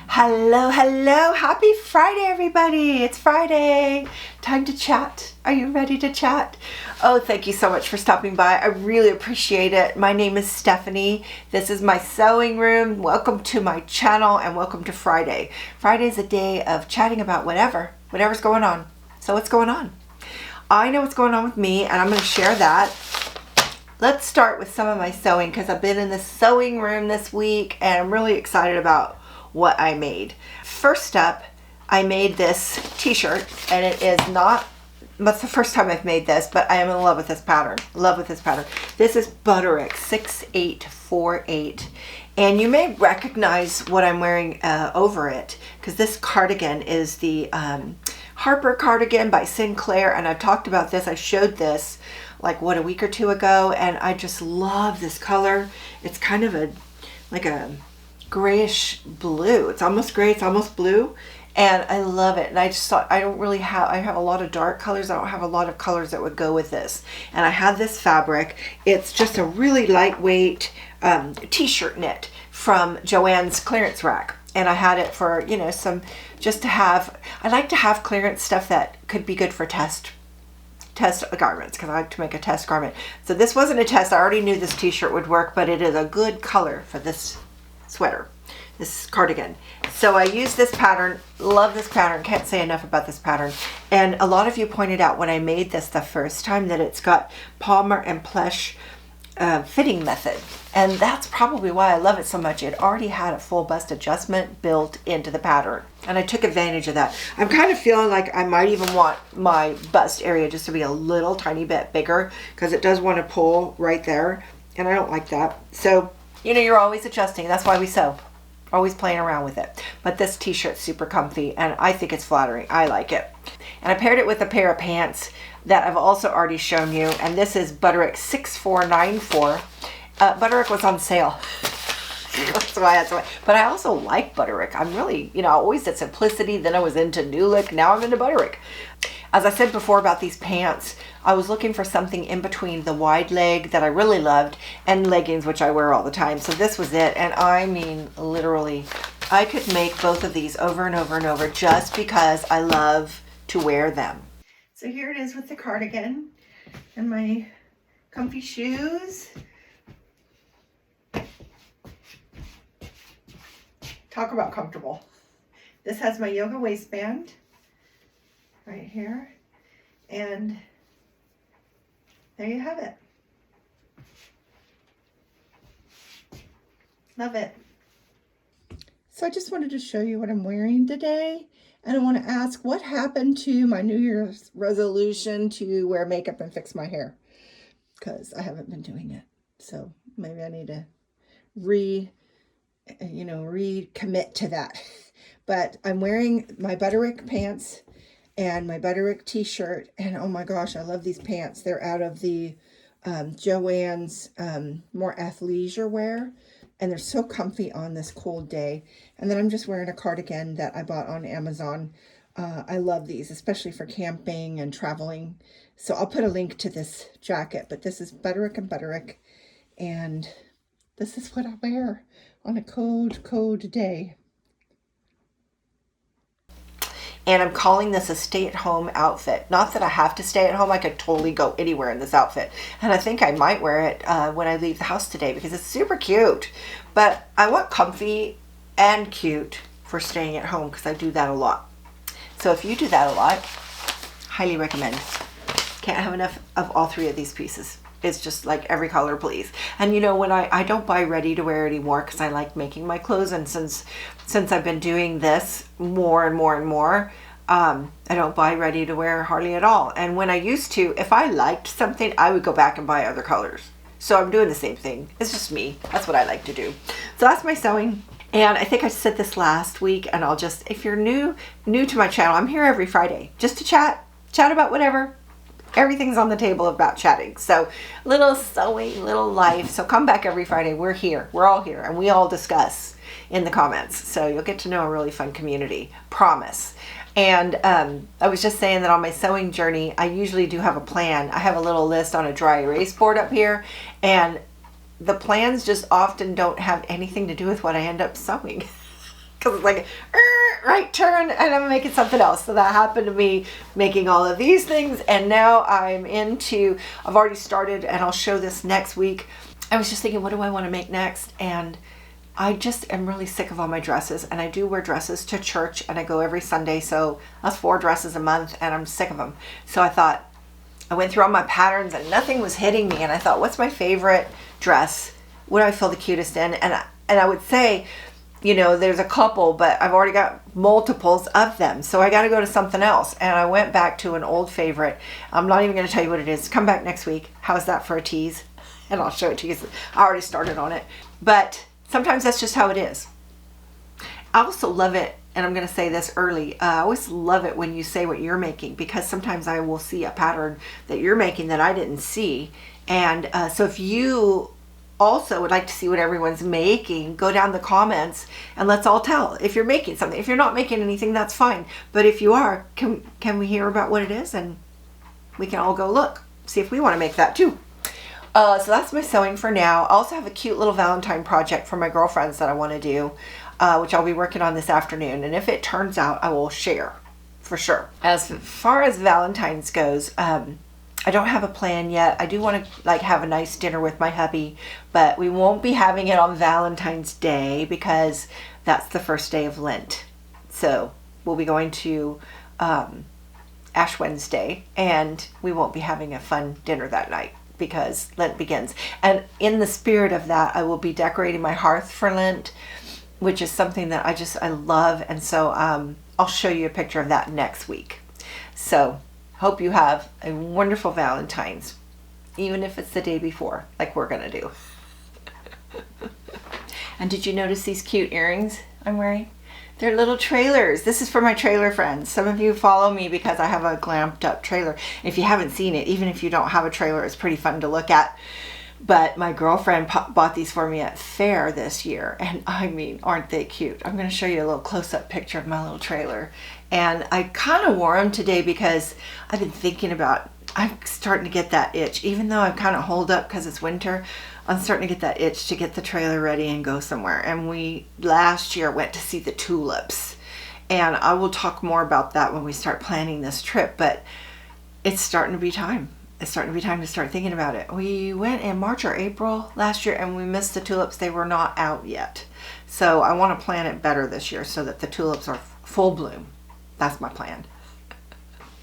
Hello, hello. Happy Friday, everybody. It's Friday. Time to chat. Are you ready to chat? Oh, thank you so much for stopping by. I really appreciate it. My name is Stephanie. This is my sewing room. Welcome to my channel and welcome to Friday. Friday is a day of chatting about whatever's going on. So what's going on? I know what's going on with me and I'm going to share that. Let's start with some of my sewing because I've been in the sewing room this week and I'm really excited about what I made. First up, I made this t-shirt and it is not, that's the first time I've made this, but I am in love with this pattern. This is Butterick 6848 and you may recognize what I'm wearing over it because this cardigan is the Harper cardigan by Sinclair, and I've talked about this. I showed this like a week or two ago and I just love this color. It's kind of like a grayish blue. It's almost gray, it's almost blue, and I love it. And I just thought I have a lot of dark colors. I don't have a lot of colors that would go with this. And I have this fabric. It's just a really lightweight t-shirt knit from Joann's clearance rack. And I had it for, you know, I like to have clearance stuff that could be good for test garments because I like to make a test garment. So this wasn't a test. I already knew this t-shirt would work, but it is a good color for this sweater, this cardigan. So I use this pattern, love this pattern, can't say enough about this pattern. And a lot of you pointed out when I made this the first time that it's got Palmer and Plesh fitting method. And that's probably why I love it so much. It already had a full bust adjustment built into the pattern. And I took advantage of that. I'm kind of feeling like I might even want my bust area just to be a little tiny bit bigger because it does want to pull right there. And I don't like that. So, you know, you're always adjusting. That's why we sew. Always playing around with it. But this t-shirt's super comfy and I think it's flattering. I like it. And I paired it with a pair of pants that I've also already shown you. And this is Butterick 6494. Butterick was on sale. That's why that's why. But I also like Butterick. I'm really, you know, I always did simplicity. Then I was into New Look. Now I'm into Butterick. As I said before about these pants, I was looking for something in between the wide leg that I really loved and leggings, which I wear all the time. So this was it. And I mean, literally, I could make both of these over and over and over just because I love to wear them. So here it is with the cardigan and my comfy shoes. Talk about comfortable. This has my yoga waistband right here. And there you have it. Love it. So I just wanted to show you what I'm wearing today. And I want to ask what happened to my New Year's resolution to wear makeup and fix my hair. Because I haven't been doing it. So maybe I need to recommit to that. But I'm wearing my Butterick pants and my Butterick t-shirt, and oh my gosh, I love these pants. They're out of the Joann's more athleisure wear, and they're so comfy on this cold day. And then I'm just wearing a cardigan that I bought on Amazon. I love these, especially for camping and traveling. So I'll put a link to this jacket, but this is Butterick and Butterick, and this is what I wear on a cold day. And I'm calling this a stay-at-home outfit. Not that I have to stay at home. I could totally go anywhere in this outfit. And I think I might wear it when I leave the house today because it's super cute. But I want comfy and cute for staying at home because I do that a lot. So if you do that a lot, highly recommend. Can't have enough of all three of these pieces. It's just like every color, please. And you know, when I don't buy ready to wear anymore because I like making my clothes, and since I've been doing this more and more, I don't buy ready to wear hardly at all. And when I used to, if I liked something, I would go back and buy other colors. So I'm doing the same thing. It's just me. That's what I like to do. So that's my sewing. And I think I said this last week, and I'll just, if you're new to my channel, I'm here every Friday just to chat about whatever. Everything's on the table about chatting. So little sewing, little life. So come back every Friday. We're here. We're all here. And we all discuss in the comments. So you'll get to know a really fun community. Promise. And I was just saying that on my sewing journey, I usually do have a plan. I have a little list on a dry erase board up here. And the plans just often don't have anything to do with what I end up sewing. because it's like right turn and I'm making something else. So that happened to me making all of these things, and now I've already started, and I'll show this next week. I was just thinking, what do I want to make next? And I just am really sick of all my dresses, and I do wear dresses to church, and I go every Sunday, so that's 4 dresses a month, and I'm sick of them. So I went through all my patterns and nothing was hitting me, and I thought, what's my favorite dress? What do I feel the cutest in? And I would say, there's a couple, but I've already got multiples of them, so I got to go to something else. And I went back to an old favorite. I'm not even going to tell you what it is. Come back next week. How's that for a tease? And I'll show it to you. I already started on it, but sometimes that's just how it is. I also love it, and I'm going to say this early, I always love it when you say what you're making, because sometimes I will see a pattern that you're making that I didn't see. And so if you also would like to see what everyone's making, go down the comments and let's all tell if you're making something. If you're not making anything, that's fine. But if you are, can we hear about what it is? And we can all go look, see if we want to make that too. So that's my sewing for now. I also have a cute little Valentine project for my girlfriends that I want to do, which I'll be working on this afternoon. And if it turns out, I will share for sure. As far as Valentine's goes, I don't have a plan yet. I do want to have a nice dinner with my hubby, but we won't be having it on Valentine's Day because that's the first day of Lent. So we'll be going to Ash Wednesday, and we won't be having a fun dinner that night because Lent begins. And in the spirit of that, I will be decorating my hearth for Lent, which is something that I love. And so I'll show you a picture of that next week. So hope you have a wonderful Valentine's, even if it's the day before, like we're gonna do. And did you notice these cute earrings I'm wearing? They're little trailers. This is for my trailer friends. Some of you follow me because I have a glamped up trailer. If you haven't seen it, even if you don't have a trailer, it's pretty fun to look at. But my girlfriend bought these for me at fair this year, and I mean, aren't they cute? I'm going to show you a little close-up picture of my little trailer. And I kind of wore them today because I've been thinking about, I'm starting to get that itch. Even though I'm kind of holed up because it's winter, I'm starting to get that itch to get the trailer ready and go somewhere. And we last year went to see the tulips, and I will talk more about that when we start planning this trip, but it's starting to be time. It's starting to be time to start thinking about it. We went in March or April last year, and we missed the tulips. They were not out yet. So I want to plan it better this year so that the tulips are full bloom. That's my plan.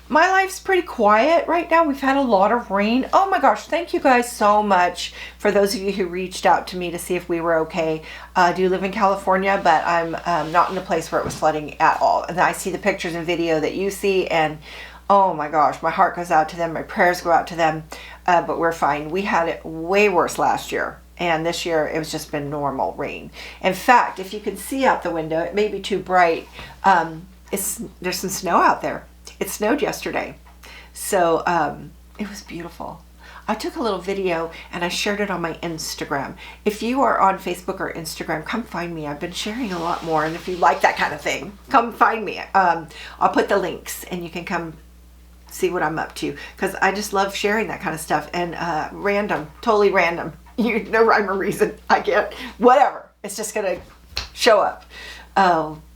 My life's pretty quiet right now. We've had a lot of rain. Oh my gosh, thank you guys so much for those of you who reached out to me to see if we were okay. I do live in California, but I'm not in a place where it was flooding at all. And I see the pictures and video that you see, and oh my gosh, my heart goes out to them. My prayers go out to them, but we're fine. We had it way worse last year, and this year it was just been normal rain. In fact, if you can see out the window, it may be too bright. There's some snow out there. It snowed yesterday, so it was beautiful. I took a little video and I shared it on my Instagram. If you are on Facebook or Instagram, come find me. I've been sharing a lot more, and if you like that kind of thing, come find me. I'll put the links and you can come see what I'm up to, because I just love sharing that kind of stuff. And totally random, no rhyme or reason. I get whatever, it's just gonna show up.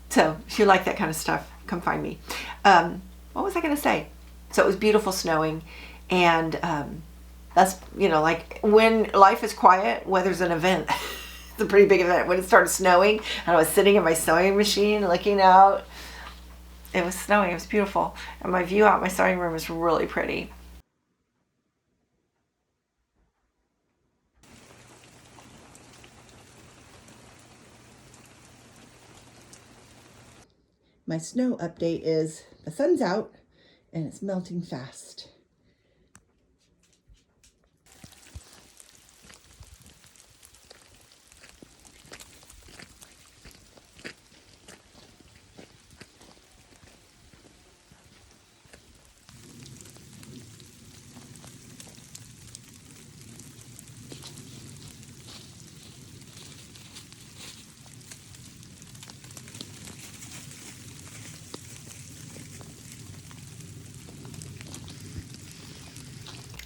So if you like that kind of stuff, come find me. What was I gonna say? So it was beautiful snowing, and that's, like when life is quiet, weather's an event. It's a pretty big event. When it started snowing and I was sitting in my sewing machine looking out, it was snowing. It was beautiful. And my view out my sewing room is really pretty. My snow update is the sun's out and it's melting fast.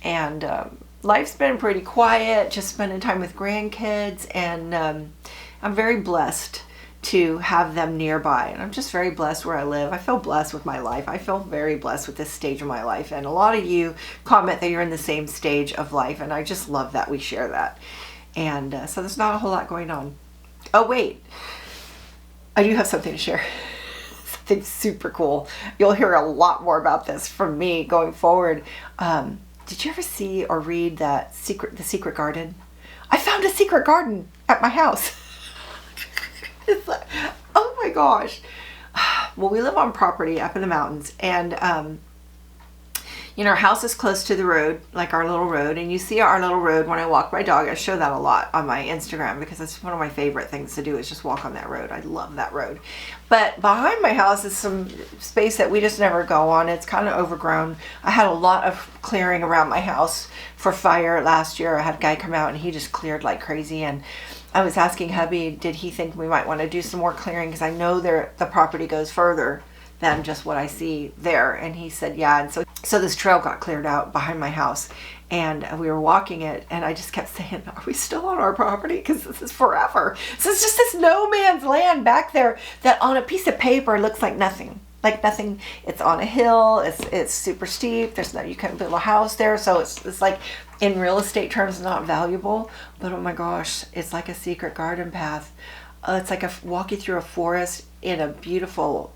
And life's been pretty quiet, just spending time with grandkids, and I'm very blessed to have them nearby. And I'm just very blessed where I live. I feel blessed with my life. I feel very blessed with this stage of my life. And a lot of you comment that you're in the same stage of life. And I just love that we share that. And so there's not a whole lot going on. Oh, wait. I do have something to share. Something super cool. You'll hear a lot more about this from me going forward. Did you ever see or read The Secret Garden? I found a secret garden at my house. It's like, oh my gosh. Well, we live on property up in the mountains, and you know, our house is close to the road, like our little road, and you see our little road when I walk my dog. I show that a lot on my Instagram because that's one of my favorite things to do, is just walk on that road. I love that road. But behind my house is some space that we just never go on. It's kind of overgrown. I had a lot of clearing around my house for fire last year. I had a guy come out and he just cleared like crazy, and I was asking hubby, did he think we might want to do some more clearing, because I know the property goes further than just what I see there. And he said, yeah. And so this trail got cleared out behind my house, and we were walking it, and I just kept saying, are we still on our property? Because this is forever. So it's just this no man's land back there that on a piece of paper looks like nothing. Like nothing. It's on a hill. It's super steep. There's no, you can't build a house there. So it's like, in real estate terms, not valuable. But oh my gosh, it's like a secret garden path. It's like walking through a forest in a beautiful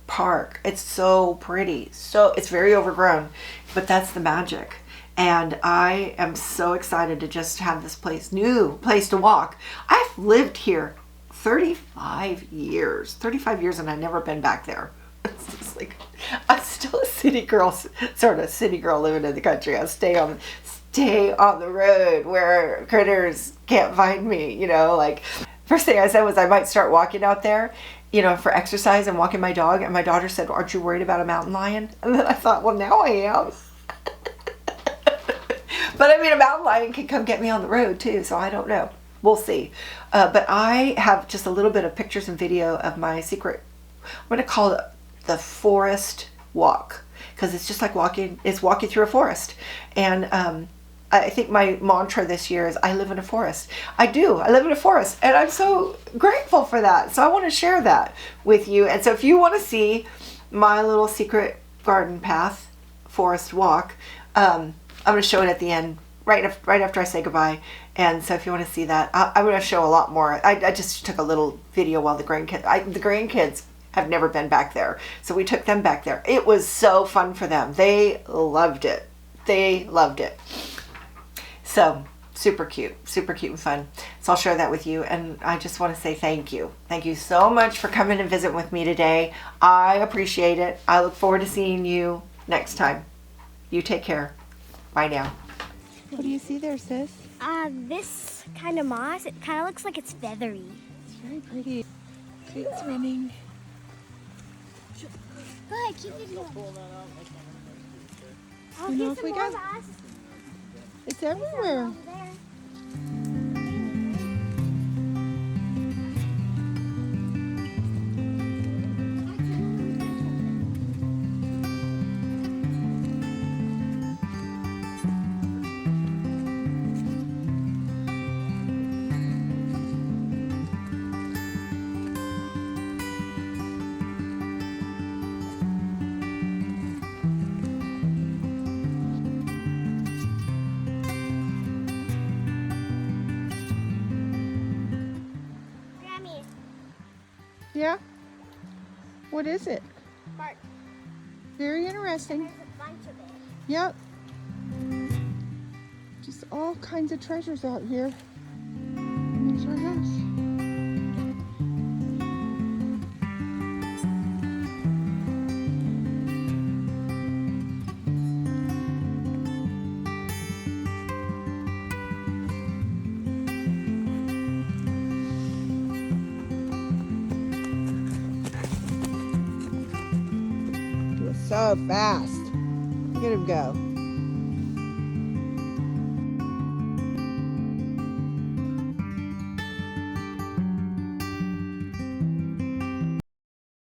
park. It's so pretty. So it's very overgrown, but that's the magic. And I am so excited to just have this new place to walk. I've lived here 35 years, and I've never been back there. It's just like, I'm still a city girl, sort of city girl living in the country. I stay on the road where critters can't find me, you know. Like, first thing I said was I might start walking out there, you know, for exercise and walking my dog. And my daughter said, aren't you worried about a mountain lion? And then I thought, well, now I am. But I mean, a mountain lion can come get me on the road too, so I don't know. We'll see. But I have just a little bit of pictures and video of my secret, I'm going to call it the forest walk, because it's just like walking through a forest. And I think my mantra this year is, I live in a forest. I do. I live in a forest, and I'm so grateful for that. So I want to share that with you. And so if you want to see my little secret garden path, forest walk, I'm going to show it at the end, right after I say goodbye. And so if you want to see that, I'm going to show a lot more. I just took a little video while the grandkids have never been back there. So we took them back there. It was so fun for them. They loved it. They loved it. So super cute and fun. So I'll share that with you. And I just want to say thank you. Thank you so much for coming and visiting with me today. I appreciate it. I look forward to seeing you next time. You take care. Bye now. What do you see there, sis? This kind of moss, it kind of looks like it's feathery. It's very pretty. It's raining. Go ahead, keep it here. You know, if we got, it's everywhere. Yeah? What is it? Bark. Very interesting. There's a bunch of it. Yep. Just all kinds of treasures out here. And there's our house. So fast. Look at him go.